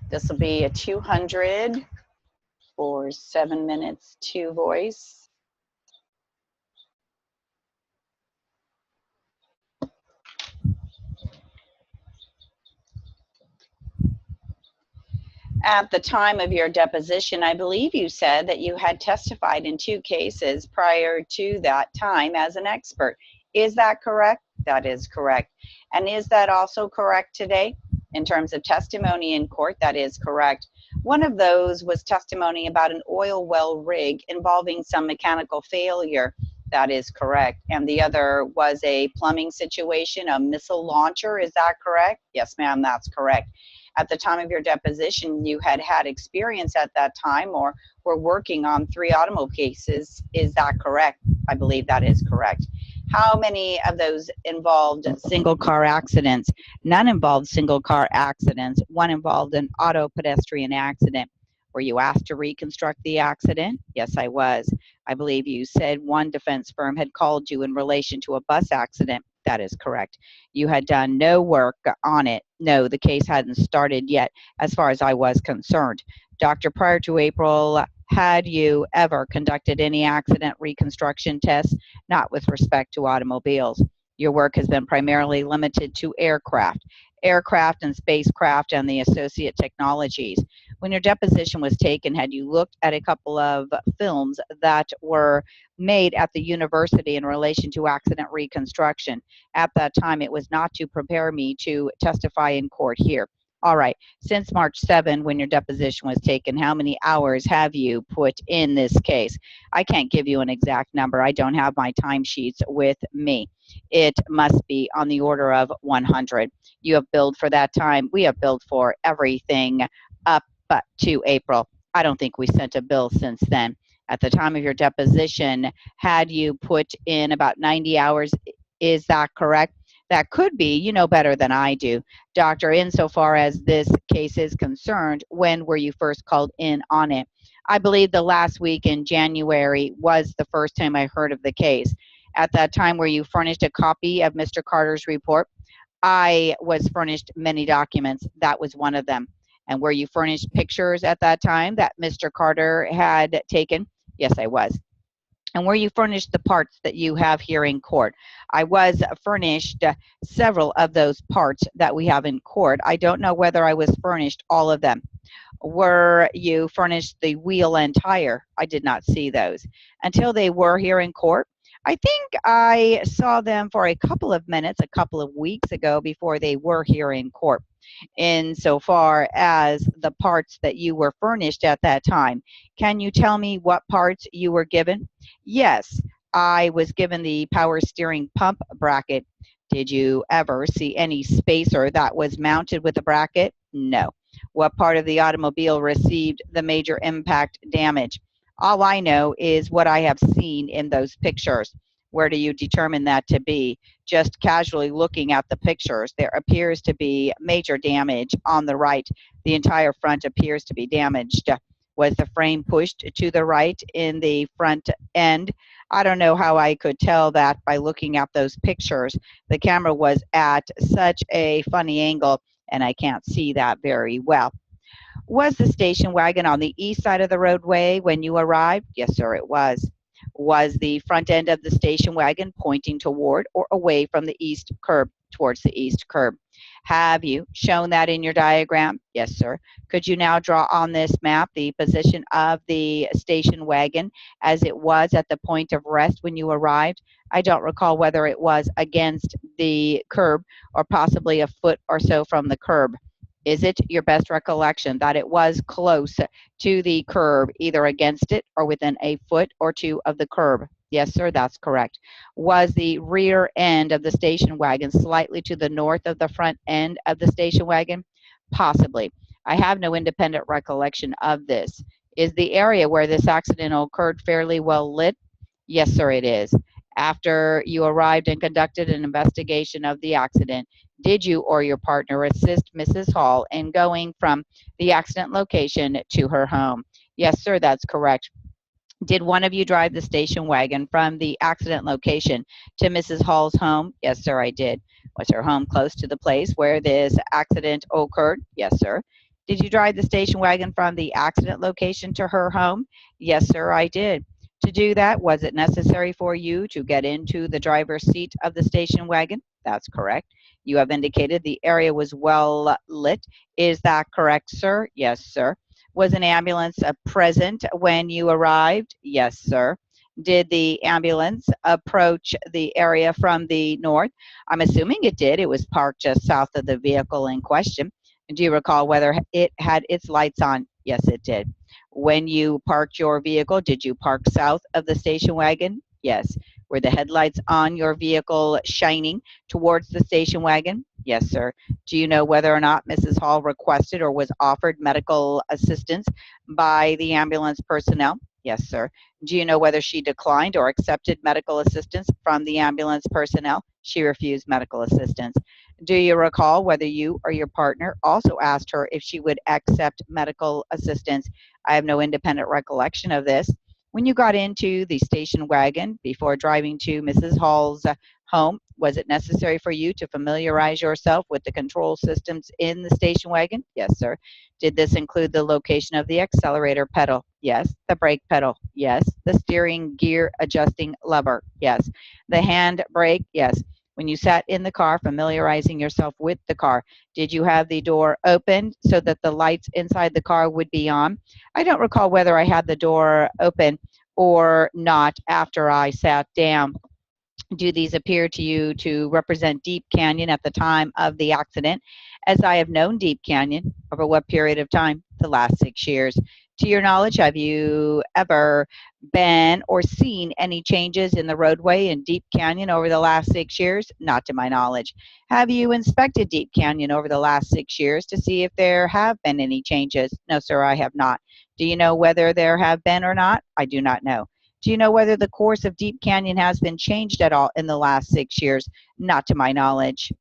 This will be a 200 for 7 minutes to voice. At the time of your deposition, I believe you said that you had testified in 2 cases prior to that time as an expert. Is that correct? That is correct. And is that also correct today? In terms of testimony in court, that is correct. One of those was testimony about an oil well rig involving some mechanical failure. That is correct. And the other was a plumbing situation, a missile launcher. Is that correct? Yes, ma'am, that's correct. At the time of your deposition, you had had experience at that time or were working on 3 automobile cases. Is that correct? I believe that is correct. How many of those involved single car accidents? None involved single car accidents. One involved an auto pedestrian accident. Were you asked to reconstruct the accident? Yes, I was. I believe you said one defense firm had called you in relation to a bus accident. That is correct. You had done no work on it. No, the case hadn't started yet, as far as I was concerned. Doctor, prior to April, had you ever conducted any accident reconstruction tests? Not with respect to automobiles. Your work has been primarily limited to aircraft and spacecraft and the associate technologies. When your deposition was taken, had you looked at a couple of films that were made at the university in relation to accident reconstruction? At that time, it was not to prepare me to testify in court here. All right, since March 7, when your deposition was taken, how many hours have you put in this case? I can't give you an exact number. I don't have my timesheets with me. It must be on the order of 100. You have billed for that time. We have billed for everything up to April. I don't think we sent a bill since then. At the time of your deposition, had you put in about 90 hours? Is that correct? That could be. You know better than I do. Doctor, insofar as this case is concerned, when were you first called in on it? I believe the last week in January was the first time I heard of the case. At that time, were you furnished a copy of Mr. Carter's report? I was furnished many documents. That was one of them. And were you furnished pictures at that time that Mr. Carter had taken? Yes, I was. And were you furnished the parts that you have here in court? I was furnished several of those parts that we have in court. I don't know whether I was furnished all of them. Were you furnished the wheel and tire? I did not see those until they were here in court. I think I saw them for a couple of minutes, a couple of weeks ago before they were here in court. Insofar as the parts that you were furnished at that time, can you tell me what parts you were given? Yes, I was given the power steering pump bracket. Did you ever see any spacer that was mounted with a bracket? No. What part of the automobile received the major impact damage? All I know is what I have seen in those pictures. Where do you determine that to be? Just casually looking at the pictures, there appears to be major damage on the right. The entire front appears to be damaged. Was the frame pushed to the right in the front end? I don't know how I could tell that by looking at those pictures. The camera was at such a funny angle, and I can't see that very well. Was the station wagon on the east side of the roadway when you arrived? Yes, sir, it was. Was the front end of the station wagon pointing toward or away from the east curb, towards the east curb? Have you shown that in your diagram? Yes, sir. Could you now draw on this map the position of the station wagon as it was at the point of rest when you arrived? I don't recall whether it was against the curb or possibly a foot or so from the curb. Is it your best recollection that it was close to the curb, either against it or within a foot or two of the curb? Yes, sir, that's correct. Was the rear end of the station wagon slightly to the north of the front end of the station wagon? Possibly. I have no independent recollection of this. Is the area where this accident occurred fairly well lit? Yes, sir, it is. After you arrived and conducted an investigation of the accident, did you or your partner assist Mrs. Hall in going from the accident location to her home? Yes, sir, that's correct. Did one of you drive the station wagon from the accident location to Mrs. Hall's home? Yes, sir, I did. Was her home close to the place where this accident occurred? Yes, sir. Did you drive the station wagon from the accident location to her home? Yes, sir, I did. To do that, was it necessary for you to get into the driver's seat of the station wagon? That's correct. You have indicated the area was well lit. Is that correct, sir? Yes, sir. Was an ambulance present when you arrived? Yes, sir. Did the ambulance approach the area from the north? I'm assuming it did. It was parked just south of the vehicle in question. Do you recall whether it had its lights on? Yes, it did. When you parked your vehicle, did you park south of the station wagon? Yes. Were the headlights on your vehicle shining towards the station wagon? Yes, sir. Do you know whether or not Mrs. Hall requested or was offered medical assistance by the ambulance personnel? Yes, sir. Do you know whether she declined or accepted medical assistance from the ambulance personnel? She refused medical assistance. Do you recall whether you or your partner also asked her if she would accept medical assistance? I have no independent recollection of this. When you got into the station wagon before driving to Mrs. Hall's home, was it necessary for you to familiarize yourself with the control systems in the station wagon? Yes, sir. Did this include the location of the accelerator pedal? Yes. The brake pedal? Yes. The steering gear adjusting lever? Yes. The hand brake? Yes. When you sat in the car, familiarizing yourself with the car, did you have the door open so that the lights inside the car would be on? I don't recall whether I had the door open or not after I sat down. Do these appear to you to represent Deep Canyon at the time of the accident? As I have known Deep Canyon, over what period of time? The last 6 years. To your knowledge, have you ever been or seen any changes in the roadway in Deep Canyon over the last 6 years? Not to my knowledge. Have you inspected Deep Canyon over the last 6 years to see if there have been any changes? No, sir, I have not. Do you know whether there have been or not? I do not know. Do you know whether the course of Deep Canyon has been changed at all in the last 6 years? Not to my knowledge.